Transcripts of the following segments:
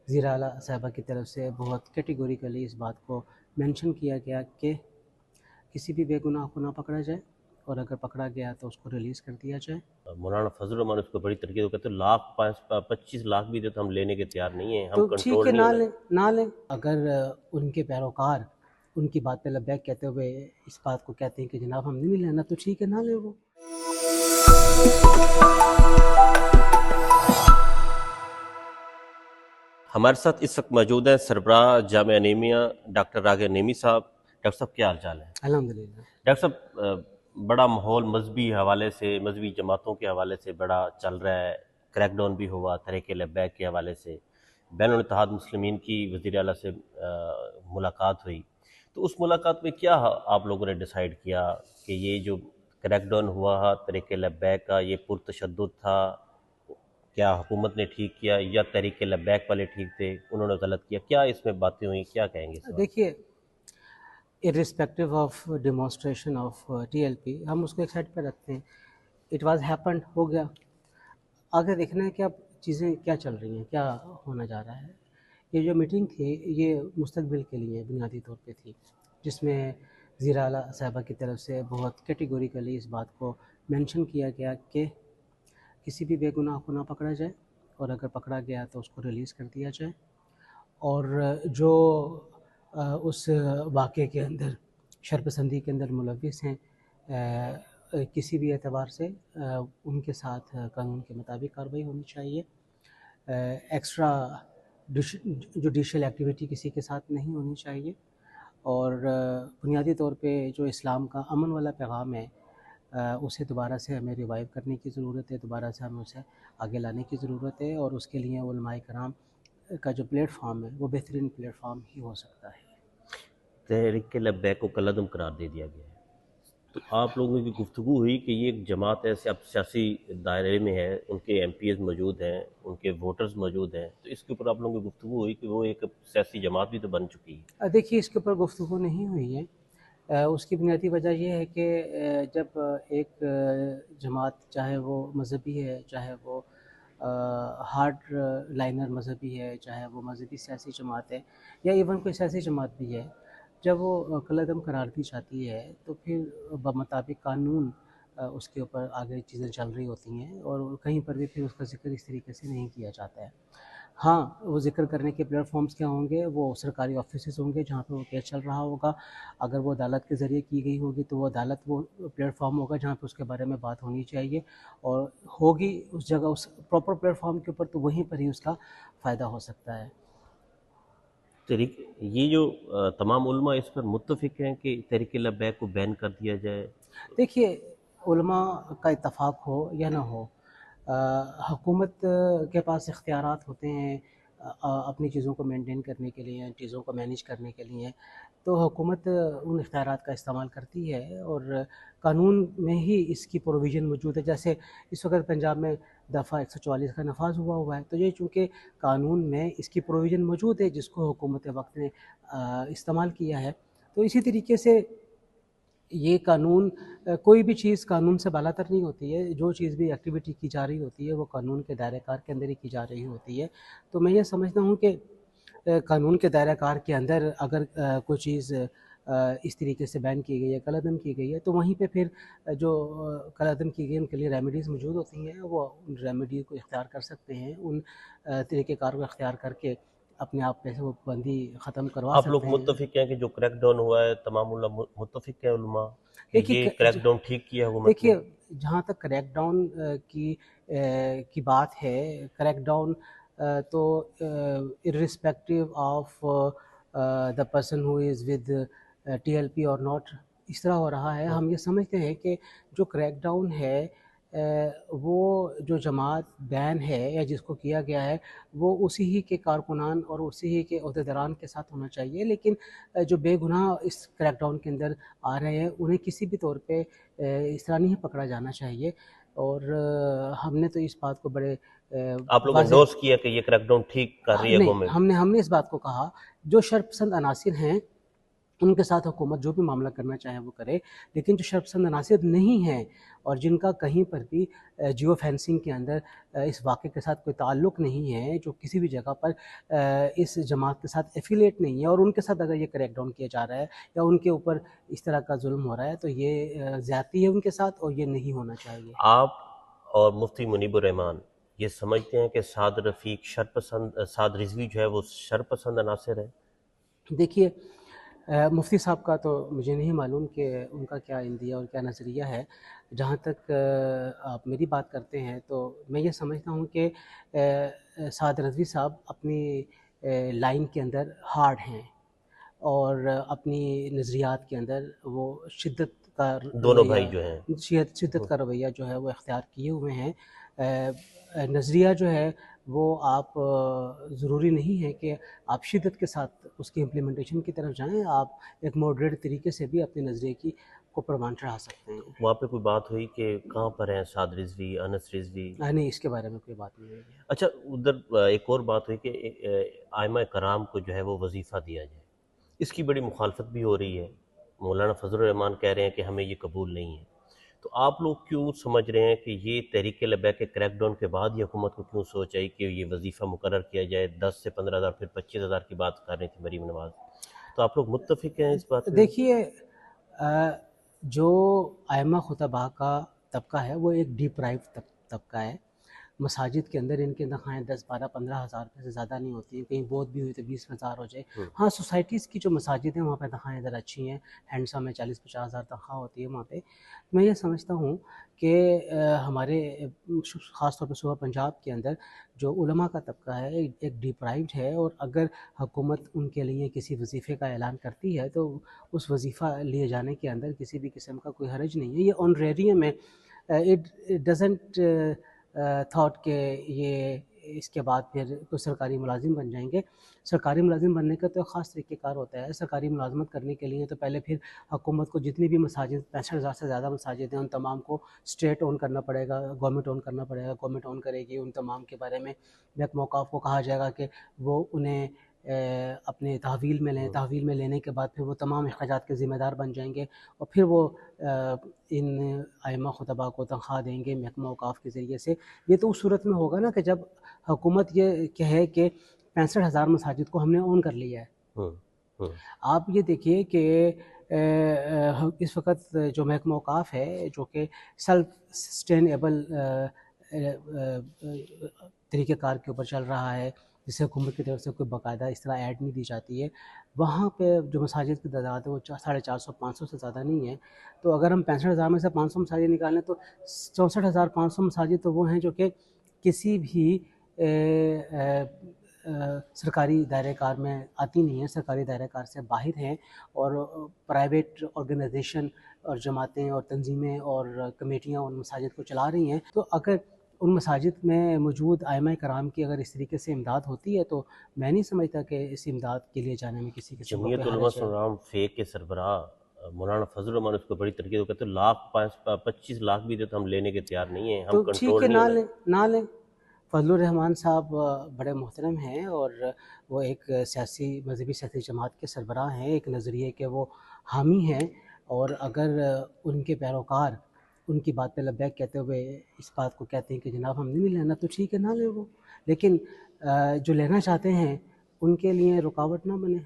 وزیر اعلیٰ صاحبہ کی طرف سے بہت کیٹیگوریکلی اس بات کو مینشن کیا گیا کہ کسی بھی بے گناہ کو نہ پکڑا جائے، اور اگر پکڑا گیا تو اس کو ریلیز کر دیا جائے۔ مولانا فضل الرحمان اس کو بڑی ترقی تو کہتے ہیں 25 لاکھ بھی دے تو ہم لینے کے تیار نہیں ہیں، ہم تو ٹھیک کنٹرول ہے، نہیں ہونا۔ نہ لیں۔ اگر ان کے پیروکار ان کی بات پہ لبیک کہتے ہوئے اس بات کو کہتے ہیں کہ جناب ہم نہیں لینا، تو ٹھیک ہے، نہ لیں وہ۔ ہمارے ساتھ اس وقت موجود ہیں سربراہ جامعہ نعیمیہ ڈاکٹر راغب نعیمی صاحب۔ ڈاکٹر صاحب کیا حال چال ہے؟ الحمدللہ۔ ڈاکٹر صاحب بڑا ماحول مذہبی حوالے سے، مذہبی جماعتوں کے حوالے سے بڑا چل رہا ہے، کریک ڈاؤن بھی ہوا تحریک لبیک کے حوالے سے، بین الاتحاد مسلمین کی وزیر اعلیٰ سے ملاقات ہوئی، تو اس ملاقات میں کیا آپ لوگوں نے ڈیسائیڈ کیا کہ یہ جو کریک ڈاؤن ہوا تحریک لبیک کا یہ پرتشدد تھا، کیا حکومت نے ٹھیک کیا یا تحریک لبیک والے ٹھیک تھے، انہوں نے غلط کیا، کیا اس میں باتیں ہوئیں، کیا کہیں گے اس بارے میں؟ دیکھیے، irrespective of demonstration of TLP، ہم اس کو ایک سائڈ پہ رکھتے ہیں۔ اٹ واز ہیپنڈ، ہو گیا۔ آگے دیکھنا ہے کہ اب چیزیں کیا چل رہی ہیں، کیا ہونا جا رہا ہے۔ یہ جو میٹنگ تھی یہ مستقبل کے لیے بنیادی طور پہ تھی، جس میں وزیر اعلیٰ صاحبہ کی طرف سے بہت کیٹیگوریکلی اس بات کو مینشن کیا گیا کہ کسی بھی بے گناہ کو نہ پکڑا جائے، اور اگر پکڑا گیا تو اس کو ریلیز کر دیا جائے، اور جو اس واقعے کے اندر شرپسندی کے اندر ملوث ہیں کسی بھی اعتبار سے ان کے ساتھ قانون کے مطابق کارروائی ہونی چاہیے۔ ایکسٹرا جوڈیشل ایکٹیویٹی کسی کے ساتھ نہیں ہونی چاہیے، اور بنیادی طور پہ جو اسلام کا امن والا پیغام ہے اسے دوبارہ سے ہمیں ریوائیو کرنے کی ضرورت ہے، دوبارہ سے ہمیں اسے آگے لانے کی ضرورت ہے، اور اس کے لیے علماء کرام کا جو پلیٹ فارم ہے وہ بہترین پلیٹ فارم ہی ہو سکتا ہے۔ تحریک لبیک کو کالعدم قرار دے دیا گیا ہے، تو آپ لوگوں کی گفتگو ہوئی کہ یہ ایک جماعت ایسے اب سیاسی دائرے میں ہے، ان کے MPs موجود ہیں، ان کے ووٹرز موجود ہیں، تو اس کے اوپر آپ لوگوں کی گفتگو ہوئی کہ وہ ایک سیاسی جماعت بھی تو بن چکی ہے؟ دیکھیے، اس کے اوپر گفتگو نہیں ہوئی ہے۔ اس کی بنیادی وجہ یہ ہے کہ جب ایک جماعت، چاہے وہ مذہبی ہے، چاہے وہ ہارڈ لائنر مذہبی ہے، چاہے وہ مذہبی سیاسی جماعت ہے، یا ایون کوئی سیاسی جماعت بھی ہے، جب وہ کالعدم قرار دی جاتی ہے تو پھر بمطابق قانون اس کے اوپر آگے چیزیں چل رہی ہوتی ہیں، اور کہیں پر بھی پھر اس کا ذکر اس طریقے سے نہیں کیا جاتا ہے۔ ہاں، وہ ذکر کرنے کے پلیٹ فارمز کیا ہوں گے؟ وہ سرکاری آفیسز ہوں گے جہاں پہ وہ کیس چل رہا ہوگا۔ اگر وہ عدالت کے ذریعے کی گئی ہوگی تو وہ عدالت وہ پلیٹ فارم ہوگا جہاں پہ اس کے بارے میں بات ہونی چاہیے، اور ہوگی اس جگہ، اس پراپر پلیٹ فارم کے اوپر، تو وہیں پر ہی اس کا فائدہ ہو سکتا ہے۔ تحریک یہ جو تمام علماء اس پر متفق ہیں کہ تحریک لبیک کو بین کر دیا جائے؟ دیکھیے، علماء کا اتفاق ہو یا نہ ہو، حکومت کے پاس اختیارات ہوتے ہیں اپنی چیزوں کو مینٹین کرنے کے لیے، چیزوں کو مینیج کرنے کے لیے، تو حکومت ان اختیارات کا استعمال کرتی ہے، اور قانون میں ہی اس کی پروویژن موجود ہے۔ جیسے اس وقت پنجاب میں دفعہ 144 کا نفاذ ہوا ہے، تو یہ چونکہ قانون میں اس کی پروویژن موجود ہے جس کو حکومت وقت نے استعمال کیا ہے، تو اسی طریقے سے یہ قانون، کوئی بھی چیز قانون سے بالاتر نہیں ہوتی ہے۔ جو چیز بھی ایکٹیویٹی کی جا رہی ہوتی ہے وہ قانون کے دائرہ کار کے اندر ہی کی جا رہی ہوتی ہے۔ تو میں یہ سمجھتا ہوں کہ قانون کے دائرہ کار کے اندر اگر کوئی چیز اس طریقے سے بین کی گئی ہے، کالعدم کی گئی ہے، تو وہیں پہ پھر جو کالعدم کی گئی ان کے لیے ریمیڈیز موجود ہوتی ہیں، وہ ان ریمیڈیز کو اختیار کر سکتے ہیں، ان طریقہ کار کو اختیار کر کے اپنے آپ پہ سے وہ پابندی ختم کروا آپ لوگ سکتے ہیں۔ متفق ہیں کہ جو کریک ڈاؤن ہوا ہے تمام علماء متفق ہیں علماء کہ دیکھیے یہ کریک ڈاؤن ٹھیک کیا حکومت نے؟ دیکھیے جہاں تک کریک ڈاؤن کی بات ہے، کریک ڈاؤن تو irrespective of the person who is with TLP اور ناٹ، اس طرح ہو رہا ہے۔ ہم یہ سمجھتے ہیں کہ جو کریک ڈاؤن ہے وہ جو جماعت بین ہے یا جس کو کیا گیا ہے وہ اسی ہی کے کارکنان اور اسی ہی کے عہدیداران کے ساتھ ہونا چاہیے، لیکن جو بے گناہ اس کریک ڈاؤن کے اندر آ رہے ہیں انہیں کسی بھی طور پہ اس طرح نہیں پکڑا جانا چاہیے۔ اور ہم نے تو اس بات کو بڑے آپ لوگوں نے انڈورس کیا کہ یہ کریک ڈاؤن ٹھیک کر رہی ہے نہیں، گورنمنٹ؟ ہم نے اس بات کو کہا جو شرپسند عناصر ہیں ان کے ساتھ حکومت جو بھی معاملہ کرنا چاہے وہ کرے، لیکن جو شرپسند عناصر نہیں ہیں اور جن کا کہیں پر بھی جیو فینسنگ کے اندر اس واقعے کے ساتھ کوئی تعلق نہیں ہے، جو کسی بھی جگہ پر اس جماعت کے ساتھ ایفیلیٹ نہیں ہے، اور ان کے ساتھ اگر یہ کریک ڈاؤن کیا جا رہا ہے یا ان کے اوپر اس طرح کا ظلم ہو رہا ہے، تو یہ زیادتی ہے ان کے ساتھ اور یہ نہیں ہونا چاہیے۔ آپ اور مفتی منیب الرحمان یہ سمجھتے ہیں کہ سعد رفیق سعد رضوی جو ہے وہ شرپسند عناصر ہے؟ دیکھیے، مفتی صاحب کا تو مجھے نہیں معلوم کہ ان کا کیا اندیہ اور کیا نظریہ ہے۔ جہاں تک آپ میری بات کرتے ہیں تو میں یہ سمجھتا ہوں کہ سعد رضوی صاحب اپنی لائن کے اندر ہارڈ ہیں اور اپنی نظریات کے اندر وہ شدت کا دونوں بھائی رویہ جو ہیں شدت کا رویہ جو ہے وہ اختیار کیے ہوئے ہیں۔ نظریہ جو ہے وہ آپ ضروری نہیں ہے کہ آپ شدت کے ساتھ اس کی امپلیمنٹیشن کی طرف جائیں، آپ ایک ماڈریٹ طریقے سے بھی اپنے نظریے کو پروان چڑھا سکتے ہیں۔ وہاں پہ کوئی بات ہوئی کہ کہاں پر ہیں سعد رضوی، انس رضوی؟ نہیں، اس کے بارے میں کوئی بات نہیں ہوئی ہے۔ اچھا، ادھر ایک اور بات ہوئی کہ ائمہ کرام کو جو ہے وہ وظیفہ دیا جائے، اس کی بڑی مخالفت بھی ہو رہی ہے۔ مولانا فضل الرحمان کہہ رہے ہیں کہ ہمیں یہ قبول نہیں ہے، تو آپ لوگ کیوں سمجھ رہے ہیں کہ یہ تحریک لبیک کے کریک ڈاؤن کے بعد یہ حکومت کو کیوں سوچ آئی کہ یہ وظیفہ مقرر کیا جائے؟ 10 سے 15,000 پھر 25,000 کی بات کر رہی تھی مریم نواز، تو آپ لوگ متفق ہیں اس بات پہ؟ دیکھیے، جو ائمہ خطباء کا طبقہ ہے وہ ایک ڈیپرائیو طبقہ ہے۔ مساجد کے اندر ان کی تنخواہیں 10، 12، 15,000 روپے سے زیادہ نہیں ہوتی ہیں، کہیں بہت بھی ہوئی تو 20,000 ہو جائے۔ ہاں، سوسائٹیز کی جو مساجد ہیں وہاں پہ تنخواہیں ذرا اچھی ہیں، ہینڈسم میں 40-50,000 تنخواہ ہوتی ہے وہاں پہ۔ میں یہ سمجھتا ہوں کہ ہمارے خاص طور پہ صوبہ پنجاب کے اندر جو علماء کا طبقہ ہے ایک ڈیپرائیوڈ ہے، اور اگر حکومت ان کے لیے کسی وظیفے کا اعلان کرتی ہے تو اس وظیفہ لیے جانے کے اندر کسی بھی قسم کا کوئی حرج نہیں ہے۔ یہ آنریریم ہے، اٹ ڈزنٹ تھاٹ کہ یہ اس کے بعد پھر کوئی سرکاری ملازم بن جائیں گے۔ سرکاری ملازم بننے کا تو ایک خاص طریقہ کار ہوتا ہے۔ سرکاری ملازمت کرنے کے لیے تو پہلے پھر حکومت کو جتنی بھی مساجد 65,000 سے زیادہ مساجد ہیں ان تمام کو اسٹیٹ اون کرنا پڑے گا، گورنمنٹ اون کرنا پڑے گا، گورنمنٹ اون کرے گی۔ ان تمام کے بارے میں محکمہ اوقاف کو کہا جائے گا کہ وہ انہیں اپنے تحویل میں لیں، تحویل میں لینے کے بعد پھر وہ تمام اخراجات کے ذمہ دار بن جائیں گے، اور پھر وہ ان ائمہ خطباء کو تنخواہ دیں گے محکمہ اوقاف کے ذریعے سے۔ یہ تو اس صورت میں ہوگا نا کہ جب حکومت یہ کہے کہ 65,000 مساجد کو ہم نے اون کر لیا ہے۔ آپ یہ دیکھیے کہ اس وقت جو محکمہ اوقاف ہے جو کہ سیلف سسٹینیبل طریقہ کار کے اوپر چل رہا ہے، جسے حکومت کی طرف سے کوئی باقاعدہ اس طرح ایڈ نہیں دی جاتی ہے، وہاں پہ جو مساجد کی تعداد ہے وہ 450-500 سے زیادہ نہیں ہے۔ تو اگر ہم 65,000 میں سے 500 مساجد نکالیں تو 64,500 مساجد تو وہ ہیں جو کہ کسی بھی سرکاری دائرہ کار میں آتی نہیں ہیں، سرکاری دائرہ کار سے باہر ہیں، اور پرائیویٹ آرگنائزیشن اور جماعتیں اور تنظیمیں اور کمیٹیاں ان مساجد کو چلا رہی ہیں۔ تو اگر ان مساجد میں موجود ائمہ کرام کی اگر اس طریقے سے امداد ہوتی ہے تو میں نہیں سمجھتا کہ اس امداد کے لیے جانے میں کسی قسم کا جمعیت کوئی علماء حرج ہے۔ اسلام فیک کے سربراہ مولانا فضل الرحمان اس کو بڑی ترقی کو کہتے ہیں 25 لاکھ بھی دے تو ہم لینے کے تیار نہیں ہیں، ہم تو ٹھیک کنٹرول ہے، نہیں ہونا۔ نہ لیں۔ فضل الرحمان صاحب بڑے محترم ہیں اور وہ ایک مذہبی سیاسی جماعت کے سربراہ ہیں، ایک نظریے کے وہ حامی ہیں، اور اگر ان کے پیروکار ان کی بات پہ لبیک کہتے ہوئے اس بات کو کہتے ہیں کہ جناب ہم نہیں لینا، تو ٹھیک ہے، نہ لیں وہ، لیکن جو لینا چاہتے ہیں ان کے لیے رکاوٹ نہ بنے۔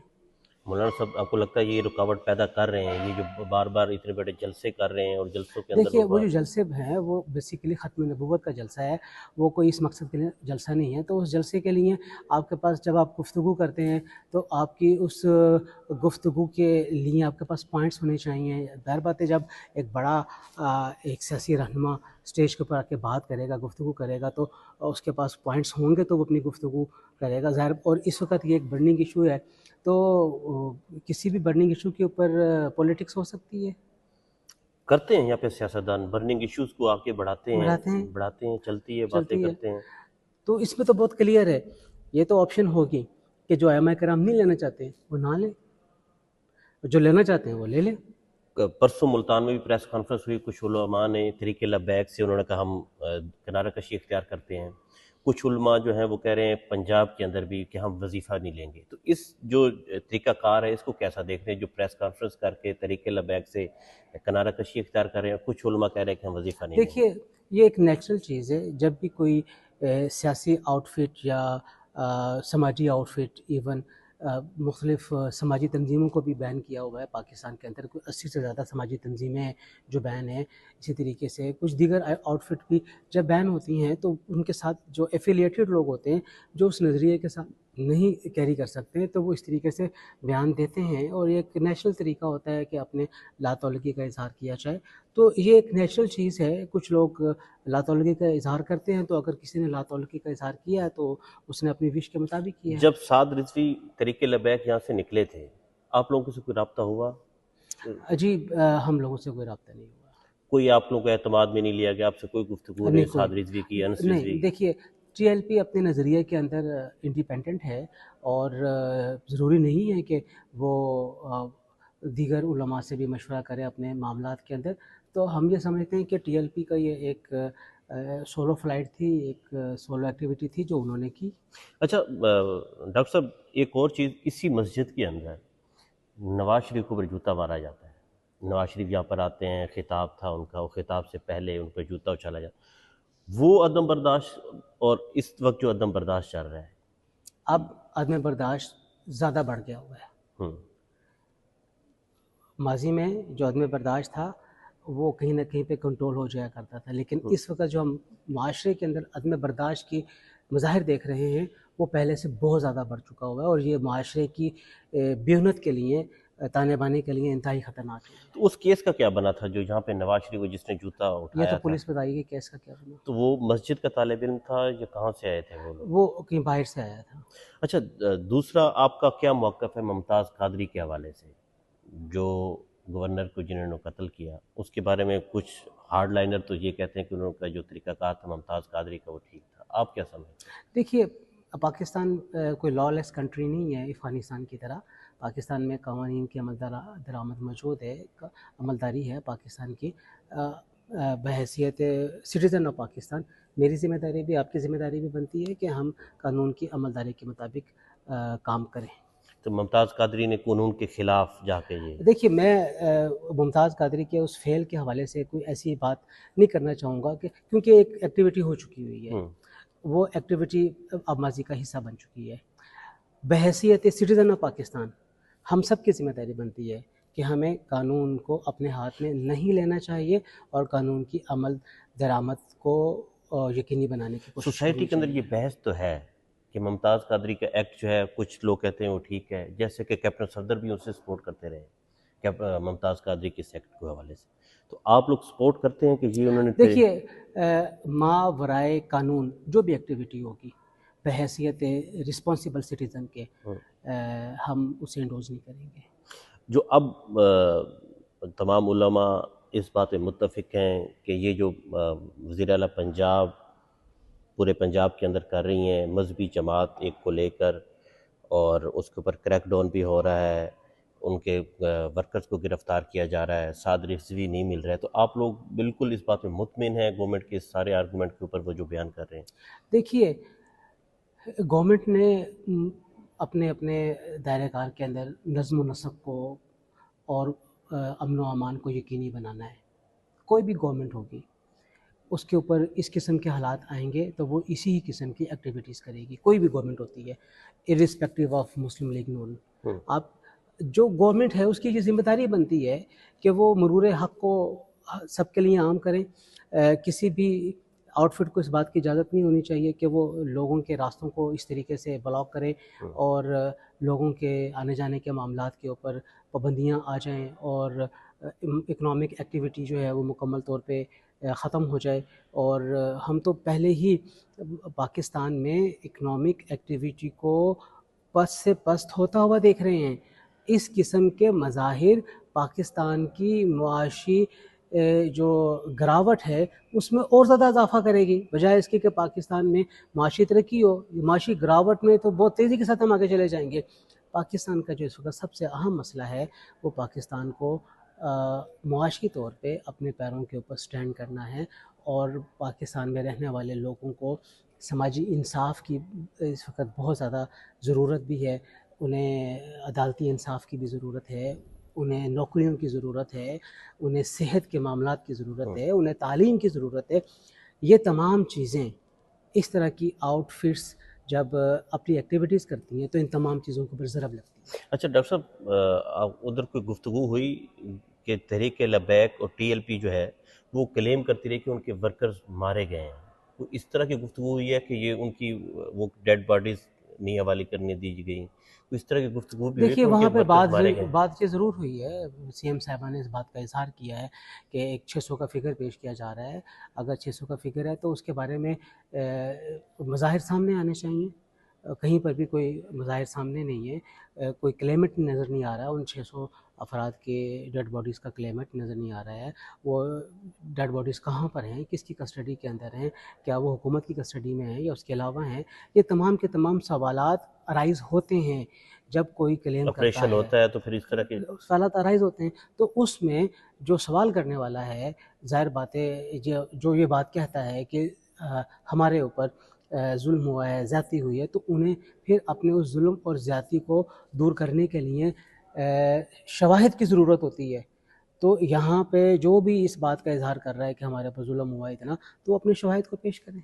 مولانا صاحب آپ کو لگتا ہے یہ رکاوٹ پیدا کر رہے ہیں، یہ جو بار بار اتنے بڑے جلسے کر رہے ہیں اور جلسوں کے اندر دیکھیے، لوگ وہ جو جلسے ہیں وہ بیسیکلی ختم نبوت کا جلسہ ہے، وہ کوئی اس مقصد کے لیے جلسہ نہیں ہے۔ تو اس جلسے کے لیے آپ کے پاس جب آپ گفتگو کرتے ہیں تو آپ کی اس گفتگو کے لیے آپ کے پاس پوائنٹس ہونے چاہیے۔ ظاہر بات ہے جب ایک بڑا ایک سیاسی رہنما اسٹیج کے اوپر آ کے بات کرے گا، گفتگو کرے گا، تو اس کے پاس پوائنٹس ہوں گے تو وہ اپنی گفتگو کرے گا، ظاہر۔ اور اس وقت یہ ایک برننگ ایشو ہے، تو کسی بھی برننگ ایشو کے اوپر پولیٹکس ہو سکتی ہے۔ کرتے ہیں یہاں پہ سیاستدان برننگ ایشوز کو آگے بڑھاتے ہیں، چلتی ہے، باتیں کرتے ہیں۔ تو اس میں تو بہت کلیئر ہے، یہ تو آپشن ہوگی کہ جو ائمہ کرام نہیں لینا چاہتے وہ نہ لیں، جو لینا چاہتے ہیں وہ لے لیں۔ پرسوں ملتان میں بھی پریس کانفرنس ہوئی، کچھ علماء نے طریق لبیک سے انہوں نے کہا ہم کنارہ کشی اختیار کرتے ہیں۔ کچھ علماء جو ہیں وہ کہہ رہے ہیں پنجاب کے اندر بھی کہ ہم وظیفہ نہیں لیں گے. تو اس جو طریقہ کار ہے اس کو کیسا دیکھ رہے ہیں جو پریس کانفرنس کر کے طریق لبیک سے کنارہ کشی اختیار کر رہے ہیں؟ کچھ علماء کہہ رہے ہیں کہ ہم وظیفہ نہیں لیں گے. دیکھیے یہ ایک نیچرل چیز ہے، جب بھی کوئی سیاسی آؤٹ فٹ یا سماجی آؤٹ فٹ، ایون مختلف سماجی تنظیموں کو بھی بین کیا ہوا ہے پاکستان کے اندر، کوئی 80 سے زیادہ سماجی تنظیمیں ہیں جو بین ہیں. اسی طریقے سے کچھ دیگر آؤٹ فٹ بھی جب بین ہوتی ہیں تو ان کے ساتھ جو ایفیلیٹڈ لوگ ہوتے ہیں جو اس نظریے کے ساتھ نہیں کیری کر سکتے تو وہ اس طریقے سے بیان دیتے ہیں، اور یہ ایک نیچرل طریقہ ہوتا ہے کہ اپنے لا تعلقی کا اظہار کیا جائے. تو یہ ایک نیچرل چیز ہے. کچھ لوگ لا تعلقی کا اظہار کرتے ہیں، تو اگر کسی نے لا تعلقی کا اظہار کیا ہے تو اس نے اپنی وش کے مطابق کیا ہے. جب سعد رضوی طریق لبیک یہاں سے نکلے تھے آپ لوگوں سے کوئی رابطہ ہوا؟ جی ہم لوگوں سے کوئی رابطہ نہیں ہوا. کوئی آپ لوگوں کو اعتماد میں نہیں لیا گیا؟ آپ سے کوئی گفتگو نہیں سعد رضوی کی، انس نہیں. رضوی؟ دیکھیے ٹی ایل پی اپنے نظریے کے اندر انڈیپینڈنٹ ہے، اور ضروری نہیں ہے کہ وہ دیگر علماء سے بھی مشورہ کرے اپنے معاملات کے اندر. تو ہم یہ سمجھتے ہیں کہ ٹی ایل پی کا یہ ایک سولو فلائٹ تھی، ایک سولو ایکٹیویٹی تھی جو انہوں نے کی. اچھا ڈاکٹر صاحب ایک اور چیز، اسی مسجد کے اندر نواز شریف کو پر جوتا مارا جاتا ہے. نواز شریف یہاں پر آتے ہیں، خطاب تھا ان کا، وہ خطاب سے پہلے ان پہ جوتا اچھالا جاتا. وہ عدم برداشت اور اس وقت جو عدم برداشت چل رہا ہے، اب عدم برداشت زیادہ بڑھ گیا ہوا ہے. ماضی میں جو عدم برداشت تھا وہ کہیں نہ کہیں پہ کنٹرول ہو جایا کرتا تھا، لیکن اس وقت جو ہم معاشرے کے اندر عدم برداشت کی مظاہر دیکھ رہے ہیں وہ پہلے سے بہت زیادہ بڑھ چکا ہوا ہے، اور یہ معاشرے کی بیونت کے لیے، تانے بانے کے لیے انتہائی خطرناک ہے. تو اس کیس کا کیا بنا تھا جو جہاں پہ نواز شریف کو جس نے جوتا یہ اٹھایا تو تھا؟ پولیس بتائیے کہ کیس کا کیا بنا. تو وہ مسجد کا طالب علم تھا یا کہاں سے آئے تھے وہ لوگ؟ وہ کہیں باہر سے آیا تھا. اچھا دوسرا آپ کا کیا موقف ہے ممتاز قادری کے حوالے سے، جو گورنر کو جنہوں نے قتل کیا؟ اس کے بارے میں کچھ ہارڈ لائنر تو یہ کہتے ہیں کہ انہوں کا جو طریقہ کار تھا ممتاز قادری کا وہ ٹھیک تھا. آپ کیا سمجھتے ہیں؟ دیکھیے پاکستان کوئی لا لیس کنٹری نہیں ہے افغانستان کی طرح. پاکستان میں قوانین کی عمل درآمد موجود ہے، عملداری ہے پاکستان کی. بحیثیت سٹیزن آف پاکستان میری ذمہ داری بھی، آپ کی ذمہ داری بھی بنتی ہے کہ ہم قانون کی عملداری کے مطابق کام کریں. تو ممتاز قادری نے قانون کے خلاف جا کے یہ دیکھیے میں ممتاز قادری کے اس فعل کے حوالے سے کوئی ایسی بات نہیں کرنا چاہوں گا کہ کیونکہ ایک ایکٹیویٹی ہو چکی ہوئی ہے، وہ ایکٹیویٹی اب ماضی کا حصہ بن چکی ہے. بحیثیت سٹیزن آف پاکستان ہم سب کی ذمہ داری بنتی ہے کہ ہمیں قانون کو اپنے ہاتھ میں نہیں لینا چاہیے اور قانون کی عمل درآمد کو یقینی بنانے کی کوشش سوسائٹی کے اندر یہ بحث تو ہے کہ ممتاز قادری کا ایکٹ جو ہے کچھ لوگ کہتے ہیں وہ ٹھیک ہے، جیسے کہ کیپٹن صفدر بھی اسے سپورٹ کرتے رہے ممتاز قادری کے اس ایکٹ کے حوالے سے. تو آپ لوگ سپورٹ کرتے ہیں کہ یہ انہوں نے؟ دیکھیے ما ورائے قانون جو بھی ایکٹیویٹی ہوگی بحیثیت رسپانسیبل سٹیزن کے ہم اسے انڈوز نہیں کریں گے. جو اب تمام علماء اس بات پہ متفق ہیں کہ یہ جو وزیر اعلیٰ پنجاب پورے پنجاب کے اندر کر رہی ہیں مذہبی جماعت ایک کو لے کر، اور اس کے اوپر کریک ڈاؤن بھی ہو رہا ہے، ان کے ورکرز کو گرفتار کیا جا رہا ہے، سعد رضوی نہیں مل رہا ہے، تو آپ لوگ بالکل اس بات میں مطمئن ہیں گورنمنٹ کے سارے آرگومنٹ کے اوپر وہ جو بیان کر رہے ہیں؟ دیکھیے گورنمنٹ نے اپنے دائرہ کار کے اندر نظم و نسق کو اور امن و امان کو یقینی بنانا ہے. کوئی بھی گورنمنٹ ہوگی اس کے اوپر اس قسم کے حالات آئیں گے تو وہ اسی ہی قسم کی ایکٹیویٹیز کرے گی. کوئی بھی گورنمنٹ ہوتی ہے ارسپیکٹیو آف مسلم لیگ نون. آپ جو گورنمنٹ ہے اس کی یہ ذمہ داری بنتی ہے کہ وہ مرور حق کو سب کے لیے عام کریں. کسی بھی آؤٹ فٹ کو اس بات کی اجازت نہیں ہونی چاہیے کہ وہ لوگوں کے راستوں کو اس طریقے سے بلاک کرے اور لوگوں کے آنے جانے کے معاملات کے اوپر پابندیاں آ جائیں اور اکنامک ایکٹیویٹی جو ہے وہ مکمل طور پہ ختم ہو جائے. اور ہم تو پہلے ہی پاکستان میں اکنامک ایکٹیویٹی کو پست سے پست ہوتا ہوا دیکھ رہے ہیں. اس قسم کے مظاہر پاکستان کی معاشی جو گراوٹ ہے اس میں اور زیادہ اضافہ کرے گی، بجائے اس کے کہ پاکستان میں معاشی ترقی ہو. معاشی گراوٹ میں تو بہت تیزی کے ساتھ ہم آگے چلے جائیں گے. پاکستان کا جو اس وقت سب سے اہم مسئلہ ہے وہ پاکستان کو معاشی طور پہ اپنے پیروں کے اوپر سٹینڈ کرنا ہے اور پاکستان میں رہنے والے لوگوں کو سماجی انصاف کی اس وقت بہت زیادہ ضرورت بھی ہے، انہیں عدالتی انصاف کی بھی ضرورت ہے، انہیں نوکریوں کی ضرورت ہے، انہیں صحت کے معاملات کی ضرورت ہے، انہیں تعلیم کی ضرورت ہے۔ یہ تمام چیزیں اس طرح کی آؤٹ فٹس جب اپنی ایکٹیویٹیز کرتی ہیں تو ان تمام چیزوں کو برضرب لگتی ہیں۔ اچھا ڈاکٹر صاحب، ادھر کوئی گفتگو ہوئی کہ تحریک لبیک اور ٹی ایل پی جو ہے وہ کلیم کرتی رہی کہ ان کے ورکرز مارے گئے ہیں؟ کوئی اس طرح کی گفتگو ہوئی ہے کہ یہ ان کی وہ ڈیڈ باڈیز نہیں حوالے کرنے دی گئیں؟ کوئی اس طرح کی گفتگو بھی ہوئی کہ دیکھیے ان کے وہاں پہ ورکرز مارے گئے ہیں؟ بات یہ ضرور ہوئی ہے، سی ایم صاحبہ نے اس بات کا اظہار کیا ہے کہ ایک 600 کا فگر پیش کیا جا رہا ہے۔ اگر 600 کا فگر ہے تو اس کے بارے میں مظاہر سامنے آنے چاہیے، کہیں پر بھی کوئی مظاہر سامنے نہیں ہے، کوئی کلیمٹ نظر نہیں آ رہا ہے، ان 600 افراد کے ڈیڈ باڈیز کا کلیمٹ نظر نہیں آ رہا ہے۔ وہ ڈیڈ باڈیز کہاں پر ہیں، کس کی کسٹڈی کے اندر ہیں، کیا وہ حکومت کی کسٹڈی میں ہیں یا اس کے علاوہ ہیں؟ یہ تمام کے تمام سوالات ارائز ہوتے ہیں جب کوئی کلیم کرتا آپریشن ہے، ہوتا ہے تو پھر اس طرح کے سوالات ارائز ہوتے ہیں، تو اس میں جو سوال کرنے والا ہے ظاہر بات ہے جو یہ بات کہتا ہے کہ ہمارے اوپر ظلم ہوا ہے، زیادتی ہوئی ہے، تو انہیں پھر اپنے اس ظلم اور زیادتی کو دور کرنے کے لیے شواہد کی ضرورت ہوتی ہے۔ تو یہاں پہ جو بھی اس بات کا اظہار کر رہا ہے کہ ہمارے اوپر ظلم ہوا ہے اتنا، تو وہ اپنے شواہد کو پیش کریں۔